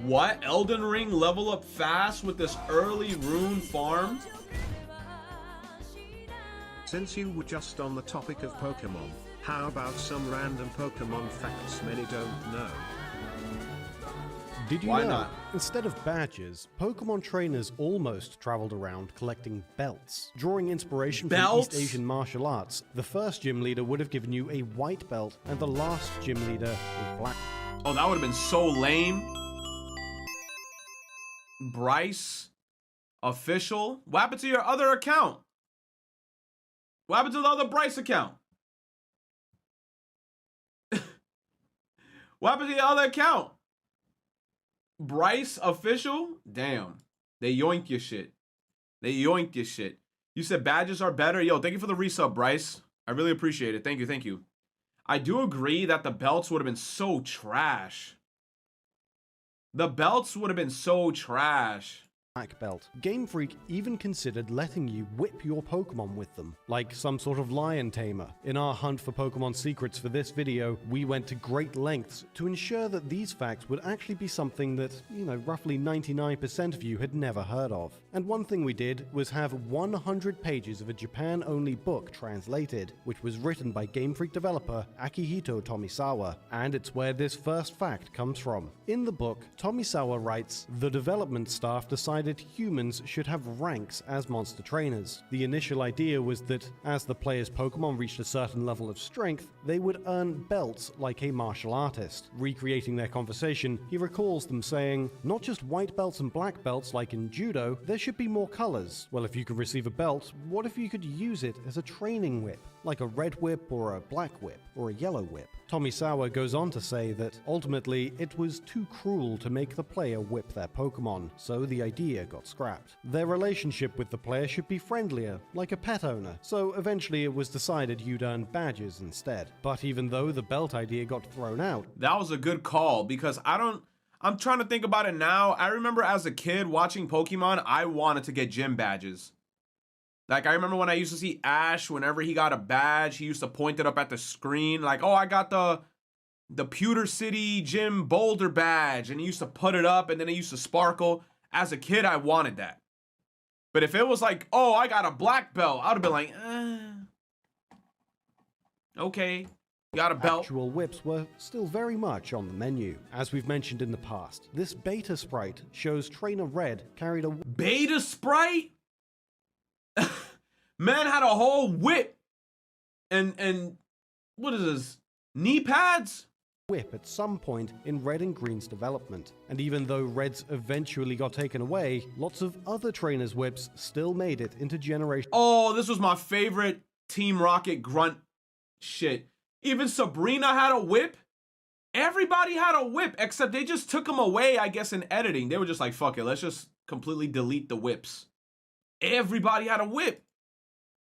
What? Elden Ring level up fast with this early rune farm? Since you were just on the topic of Pokemon, how about some random Pokemon facts many don't know? Did you Why know, not? instead of badges, Pokemon trainers almost traveled around collecting belts? Drawing inspiration Belts? from East Asian martial arts, the first gym leader would have given you a white belt and the last gym leader a black. Oh, that would have been so lame. Bryce, official. What happened to your other account? What happened to the other Bryce account? What happened to the other account? Bryce official? Damn. They yoinked your shit. They yoinked your shit. You said badges are better. Yo, thank you for the resub, Bryce. I really appreciate it. Thank you, thank you. I do agree that the belts would have been so trash. The belts would have been so trash. Black belt. Game Freak even considered letting you whip your Pokemon with them, like some sort of lion tamer. In our hunt for Pokemon secrets for this video, we went to great lengths to ensure that these facts would actually be something that, roughly 99% of you had never heard of. And one thing we did was have 100 pages of a Japan-only book translated, which was written by Game Freak developer Akihito Tomisawa, and it's where this first fact comes from. In the book, Tomisawa writes, "The development staff decided humans should have ranks as monster trainers. The initial idea was that as the player's Pokemon reached a certain level of strength, they would earn belts like a martial artist." Recreating their conversation, he recalls them saying, "Not just white belts and black belts like in judo, there should be more colors. Well, if you could receive a belt, what if you could use it as a training whip, like a red whip or a black whip or a yellow whip?" Tomisawa goes on to say that ultimately it was too cruel to make the player whip their Pokemon, so the idea got scrapped. Their relationship with the player should be friendlier, like a pet owner, so eventually it was decided you'd earn badges instead. But even though the belt idea got thrown out, That was a good call because I'm trying to think about it now. I remember as a kid watching Pokemon, I wanted to get gym badges. Like, I remember when I used to see Ash, whenever he got a badge, he used to point it up at the screen. Like, oh, I got the Pewter City Gym Boulder badge. And he used to put it up, and then it used to sparkle. As a kid, I wanted that. But if it was like, oh, I got a black belt, I would have been like, okay, you got a belt. actual whips were still very much on the menu. As we've mentioned in the past, this beta sprite shows Trainer Red carried a Beta Sprite? Man had a whole whip and what is this? Knee pads? whip at some point in Red and Green's development. And even though Red's eventually got taken away, lots of other trainers' whips still made it into Generation. Oh, this was my favorite Team Rocket grunt shit. Even Sabrina had a whip. Everybody had a whip, except they just took them away, I guess, in editing. They were just like, fuck it, let's just completely delete the whips. Everybody had a whip.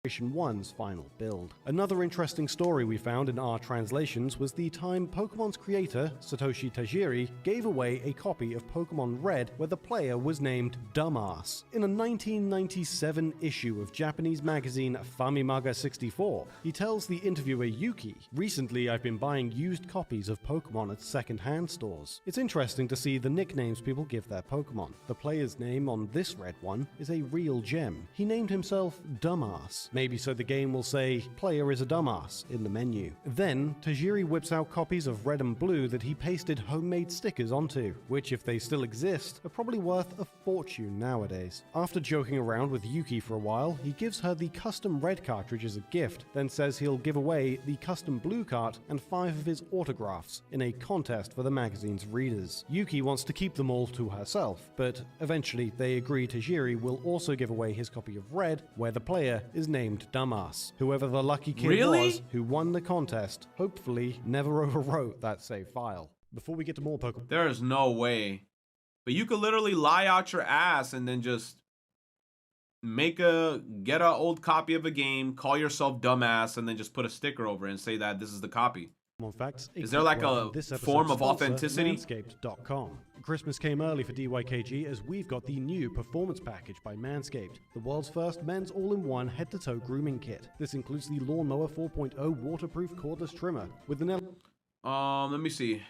1's final build. Another interesting story we found in our translations was the time Pokemon's creator, Satoshi Tajiri, gave away a copy of Pokemon Red where the player was named Dumbass. In a 1997 issue of Japanese magazine Famimaga 64, he tells the interviewer Yuki, "Recently I've been buying used copies of Pokemon at second-hand stores. It's interesting to see the nicknames people give their Pokemon. The player's name on this red one is a real gem. He named himself Dumbass. Maybe so the game will say, player is a dumbass in the menu." Then, Tajiri whips out copies of Red and Blue that he pasted homemade stickers onto, which if they still exist, are probably worth a fortune nowadays. After joking around with Yuki for a while, he gives her the custom Red cartridge as a gift, then says he'll give away the custom Blue cart and 5 of his autographs in a contest for the magazine's readers. Yuki wants to keep them all to herself, but eventually they agree Tajiri will also give away his copy of Red, where the player is named Dumbass. Whoever the lucky kid was who won the contest hopefully never overwrote that save file. Before we get to more Pokemon, There is no way. But you could literally lie out your ass and then just get an old copy of a game, call yourself Dumbass, and then just put a sticker over it and say that this is the copy. facts. Is there like a form of authenticity? Manscaped.com. Christmas came early for DYKG as we've got the new Performance Package by Manscaped, the world's first men's all-in-one head-to-toe grooming kit. This includes the Lawnmower 4.0 waterproof cordless trimmer with an Let me see.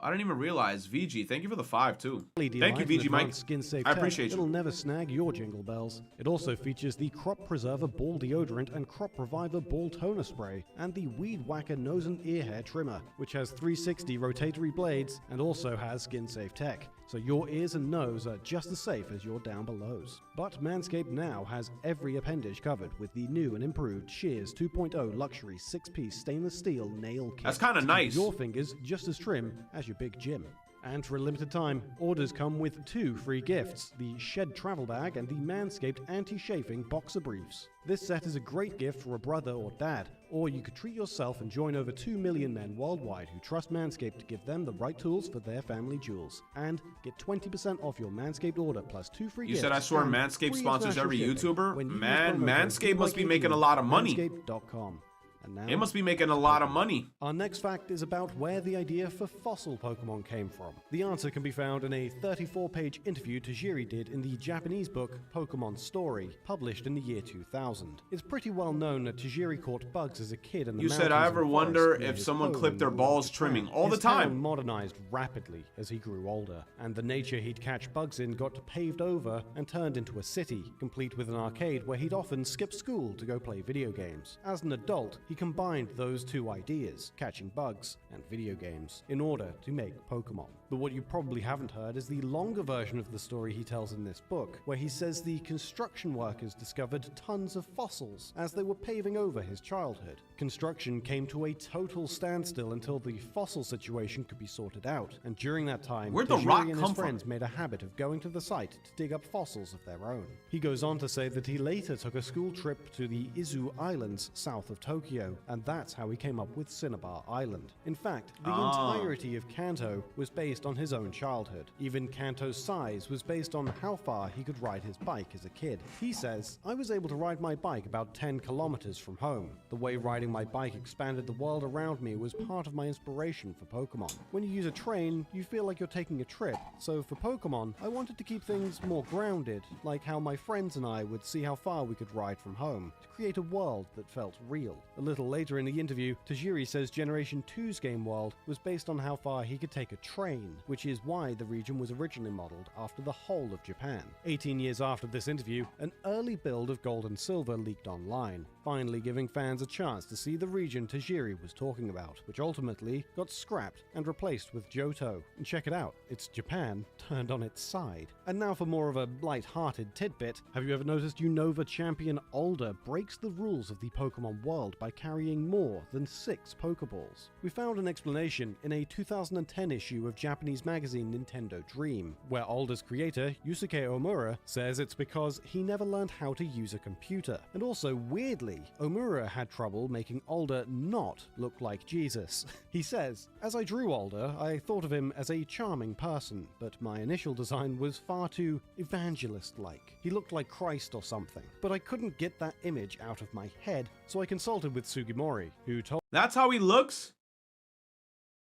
I didn't even realize. VG, thank you for the 5 too. LED Thank you, light and VG Mike. advanced skin-safe I tech, appreciate it'll you. never snag your jingle bells. It also features the Crop Preserver Ball Deodorant and Crop Reviver Ball Toner Spray, and the Weed Whacker Nose and Ear Hair Trimmer, which has 360 rotatory blades and also has skin-safe tech, so your ears and nose are just as safe as your down belows. But Manscaped now has every appendage covered with the new and improved Shears 2.0 Luxury 6-piece stainless steel nail kit. That's kind of to keep nice. your fingers just as trim as your big Jim. And for a limited time, orders come with 2 free gifts, the Shed Travel Bag and the Manscaped Anti-Chafing Boxer Briefs. This set is a great gift for a brother or dad, or you could treat yourself and join over 2 million men worldwide who trust Manscaped to give them the right tools for their family jewels. And get 20% off your Manscaped order plus 2 free gifts. You said I swear and Manscaped free sponsors every international shipping YouTuber? when you use Man, promo code Manscaped must be making a DYKT lot of money. Manscaped.com. And now, It must be making a lot of money. our next fact is about where the idea for fossil Pokemon came from. The answer can be found in a 34-page interview Tajiri did in the Japanese book Pokemon Story, published in the year 2000. It's pretty well known that Tajiri caught bugs as a kid in the You mountains said I and ever forests wonder near if his someone home clipped in their northern balls Japan. trimming all the His town time. modernized rapidly as he grew older, and the nature he'd catch bugs in got paved over and turned into a city, complete with an arcade where he'd often skip school to go play video games. As an adult, he combined those two ideas, catching bugs and video games, in order to make Pokemon. But what you probably haven't heard is the longer version of the story he tells in this book, where he says the construction workers discovered tons of fossils as they were paving over his childhood. Construction came to a total standstill until the fossil situation could be sorted out, and during that time, Where'd the Tajiri rock and his come from? friends made a habit of going to the site to dig up fossils of their own. He goes on to say that he later took a school trip to the Izu Islands south of Tokyo, and that's how he came up with Cinnabar Island. In fact, the entirety of Kanto was based on his own childhood. Even Kanto's size was based on how far he could ride his bike as a kid. He says, "I was able to ride my bike about 10 kilometers from home. The way riding my bike expanded the world around me was part of my inspiration for Pokemon. When you use a train, you feel like you're taking a trip. So for Pokemon, I wanted to keep things more grounded, like how my friends and I would see how far we could ride from home, to create a world that felt real." A little later in the interview, Tajiri says Generation 2's game world was based on how far he could take a train, which is why the region was originally modeled after the whole of Japan. 18 years after this interview, an early build of Gold and Silver leaked online, finally giving fans a chance to see the region Tajiri was talking about, which ultimately got scrapped and replaced with Johto. And check it out, it's Japan turned on its side. And now for more of a light-hearted tidbit, have you ever noticed Unova champion Alder breaks the rules of the Pokemon world by carrying more than 6 Pokeballs? We found an explanation in a 2010 issue of Japanese magazine Nintendo Dream, where Alder's creator, Yusuke Omura, says it's because he never learned how to use a computer. And also, weirdly, Omura had trouble making Alder not look like Jesus. He says, "As I drew Alder, I thought of him as a charming person, but my initial design was far too evangelist-like. He looked like Christ or something. But I couldn't get that image out of my head, so I consulted with Sugimori, who told That's how he looks?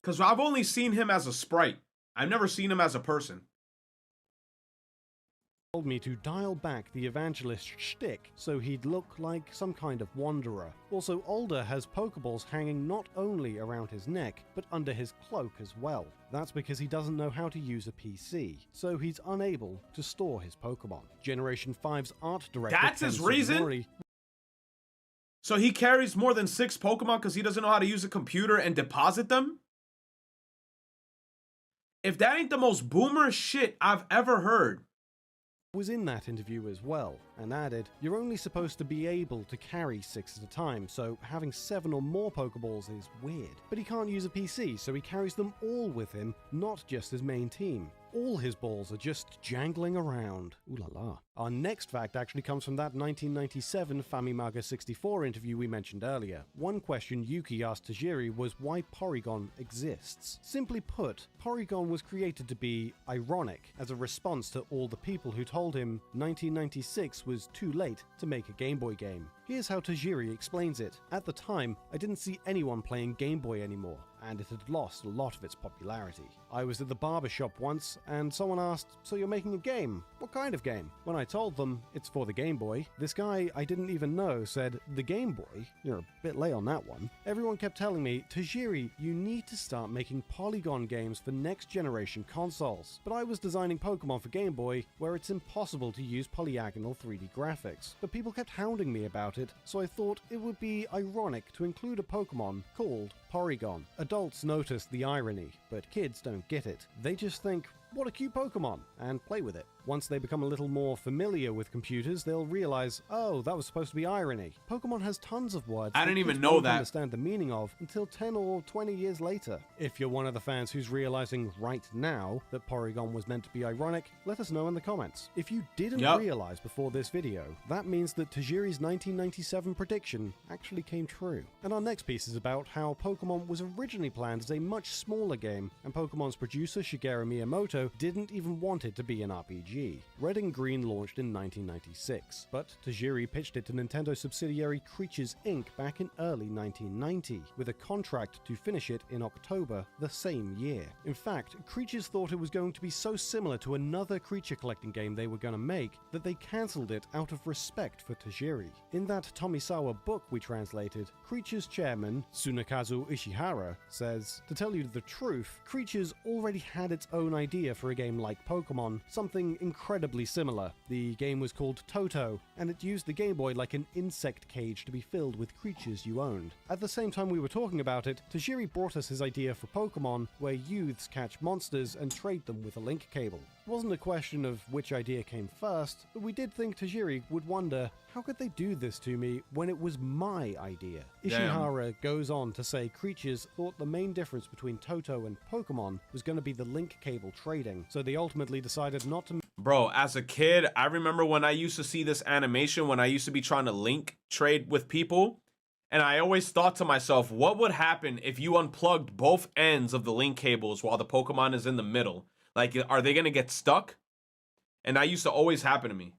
Because I've only seen him as a sprite. I've never seen him as a person. me to dial back the evangelist shtick so he'd look like some kind of wanderer. Also, Alder has Pokeballs hanging not only around his neck, but under his cloak as well. That's because he doesn't know how to use a PC, so he's unable to store his Pokemon. Generation 5's art director That's his Ken reason? Sugimori So he carries more than 6 Pokemon because he doesn't know how to use a computer and deposit them? If that ain't the most boomer shit I've ever heard. was in that interview as well, and added, "You're only supposed to be able to carry 6 at a time, so having 7 or more Pokeballs is weird. But he can't use a PC, so he carries them all with him, not just his main team. All his balls are just jangling around. Ooh la la." Our next fact actually comes from that 1997 Famimaga 64 interview we mentioned earlier. One question Yuki asked Tajiri was why Porygon exists. Simply put, Porygon was created to be ironic, as a response to all the people who told him 1996 was too late to make a Game Boy game. Here's how Tajiri explains it. At the time, I didn't see anyone playing Game Boy anymore, and it had lost a lot of its popularity. I was at the barber shop once, and someone asked, "So you're making a game? What kind of game?" When I told them it's for the Game Boy, this guy I didn't even know said, "The Game Boy? You're a bit late on that one." Everyone kept telling me, "Tajiri, you need to start making Polygon games for next generation consoles." But I was designing Pokemon for Game Boy, where it's impossible to use polyagonal 3D graphics. But people kept hounding me about it, so I thought it would be ironic to include a Pokemon called Porygon. Adults notice the irony, but kids don't get it. They just think, "What a cute Pokemon," and play with it. Once they become a little more familiar with computers, they'll realize, oh, that was supposed to be irony. Pokemon has tons of words I didn't that even kids know won't that. understand the meaning of until 10 or 20 years later. If you're one of the fans who's realizing right now that Porygon was meant to be ironic, let us know in the comments. If you didn't realize before this video, that means that Tajiri's 1997 prediction actually came true. And our next piece is about how Pokemon was originally planned as a much smaller game, and Pokemon's producer Shigeru Miyamoto didn't even want it to be an RPG. Red and Green launched in 1996, but Tajiri pitched it to Nintendo subsidiary Creatures Inc. back in early 1990, with a contract to finish it in October the same year. In fact, Creatures thought it was going to be so similar to another creature collecting game they were going to make that they cancelled it out of respect for Tajiri. In that Tomisawa book we translated, Creatures chairman Tsunekazu Ishihara says, "To tell you the truth, Creatures already had its own idea for a game like Pokemon, something incredibly similar. The game was called Toto, and it used the Game Boy like an insect cage to be filled with creatures you owned. At the same time we were talking about it, Tajiri brought us his idea for Pokemon, where youths catch monsters and trade them with a link cable. It wasn't a question of which idea came first, but we did think Tajiri would wonder, how could they do this to me when it was my idea?" Ishihara goes on to say Creatures thought the main difference between Toto and Pokemon was going to be the link cable trading, so they ultimately decided not to. Bro, as a kid, I remember when I used to see this animation when I used to be trying to link trade with people, and I always thought to myself, what would happen if you unplugged both ends of the link cables while the Pokemon is in the middle? Like, are they gonna get stuck? And that used to always happen to me.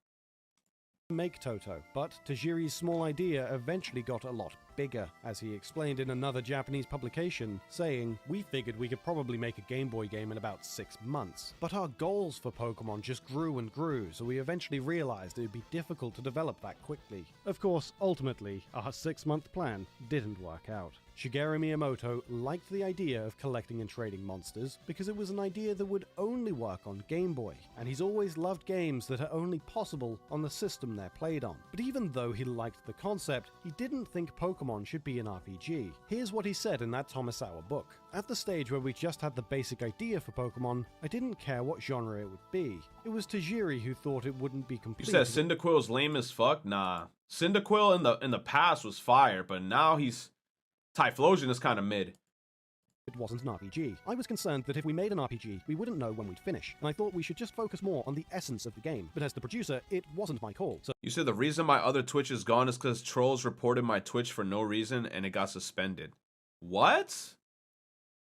Make Toto, but Tajiri's small idea eventually got a lot bigger, as he explained in another Japanese publication, saying, "We figured we could probably make a Game Boy game in about 6 months. But our goals for Pokemon just grew and grew, so we eventually realized it would be difficult to develop that quickly." Of course, ultimately, our 6-month plan didn't work out. Shigeru Miyamoto liked the idea of collecting and trading monsters because it was an idea that would only work on Game Boy, and he's always loved games that are only possible on the system they're played on. But even though he liked the concept, he didn't think Pokemon should be an RPG. Here's what he said in that Tomisawa book. "At the stage where we just had the basic idea for Pokemon, I didn't care what genre it would be. It was Tajiri who thought it wouldn't be complete." You said Cyndaquil's lame as fuck? Nah. Cyndaquil in the past was fire, but now Typhlosion is kind of mid. It wasn't an RPG. I was concerned that if we made an RPG, we wouldn't know when we'd finish, and I thought we should just focus more on the essence of the game. But as the producer, it wasn't my call, so... You said the reason my other Twitch is gone is because trolls reported my Twitch for no reason and it got suspended. What?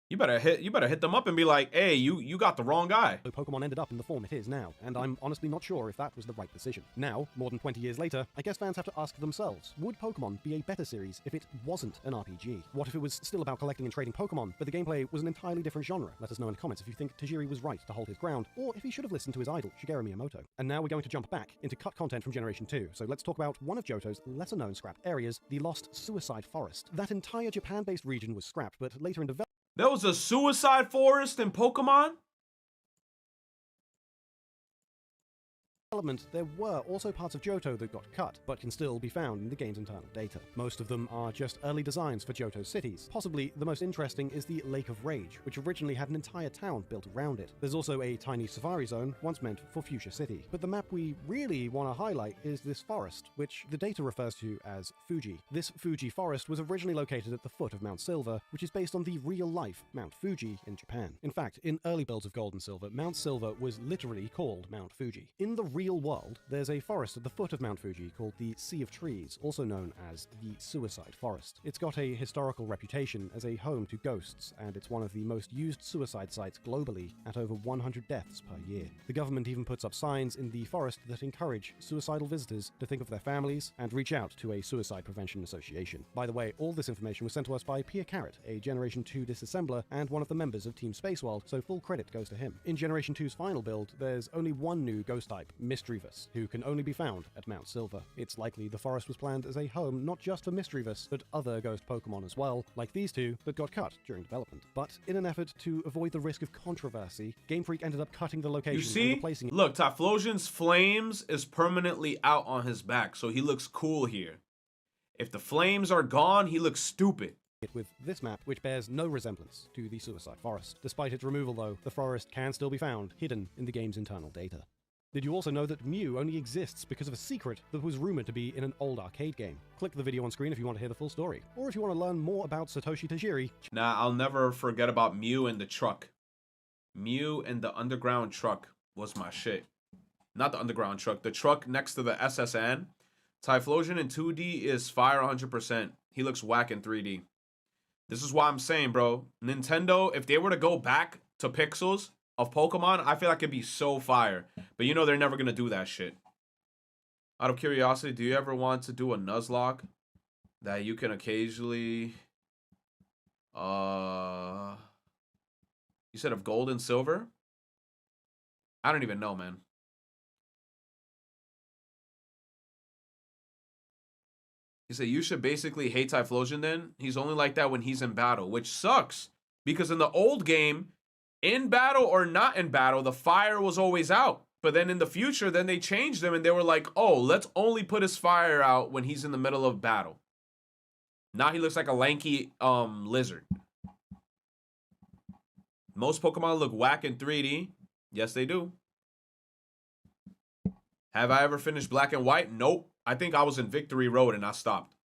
You better hit them up and be like, "Hey, you got the wrong guy." So Pokemon ended up in the form it is now, and I'm honestly not sure if that was the right decision. Now, more than 20 years later, I guess fans have to ask themselves, would Pokemon be a better series if it wasn't an RPG? What if it was still about collecting and trading Pokemon, but the gameplay was an entirely different genre? Let us know in the comments if you think Tajiri was right to hold his ground, or if he should have listened to his idol, Shigeru Miyamoto. And now we're going to jump back into cut content from Generation 2, so let's talk about one of Johto's lesser-known scrapped areas, the Lost Suicide Forest. That entire Japan-based region was scrapped, but later in development, There was a suicide forest in Pokemon? there were also parts of Johto that got cut, but can still be found in the game's internal data. Most of them are just early designs for Johto's cities. Possibly the most interesting is the Lake of Rage, which originally had an entire town built around it. There's also a tiny safari zone, once meant for Fuchsia City. But the map we really want to highlight is this forest, which the data refers to as Fuji. This Fuji forest was originally located at the foot of Mount Silver, which is based on the real-life Mount Fuji in Japan. In fact, in early builds of Gold and Silver, Mount Silver was literally called Mount Fuji. In the real world, there's a forest at the foot of Mount Fuji called the Sea of Trees, also known as the Suicide Forest. It's got a historical reputation as a home to ghosts, and it's one of the most used suicide sites globally, at over 100 deaths per year. The government even puts up signs in the forest that encourage suicidal visitors to think of their families and reach out to a suicide prevention association. By the way, all this information was sent to us by Pierre Carrot, a Generation 2 disassembler and one of the members of Team Spaceworld, so full credit goes to him. In Generation 2's final build, there's only one new ghost type, Misdreavus, who can only be found at Mount Silver. It's likely the forest was planned as a home not just for Misdreavus, but other ghost Pokemon as well, like these two that got cut during development. But in an effort to avoid the risk of controversy, Game Freak ended up cutting the location and replacing it. Look, Typhlosion's flames is permanently out on his back, so he looks cool here. If the flames are gone, he looks stupid. With this map, which bears no resemblance to the Suicide Forest. Despite its removal though, the forest can still be found, hidden in the game's internal data. Did you also know that Mew only exists because of a secret that was rumored to be in an old arcade game? Click the video on screen if you want to hear the full story, or if you want to learn more about Satoshi Tajiri. Nah, I'll never forget about Mew and the truck. Mew and the underground truck was my shit. Not the underground truck, the truck next to the SSN. Typhlosion in 2D is fire 100%. He looks whack in 3D. This is why I'm saying, bro, Nintendo, if they were to go back to pixels of Pokemon, I feel like it'd be so fire. But you know they're never going to do that shit. Out of curiosity, do you ever want to do a Nuzlocke that you can occasionally... You said of gold and silver? I don't even know, man. He said, you should basically hate Typhlosion then. He's only like that when he's in battle, which sucks. Because in the old game, in battle or not in battle, the fire was always out. But then in the future, then they changed them and they were like, oh, let's only put his fire out when he's in the middle of battle. Now he looks like a lanky lizard. Most Pokemon look whack in 3D. Yes, they do. Have I ever finished Black and White? Nope. I think I was in Victory Road and I stopped.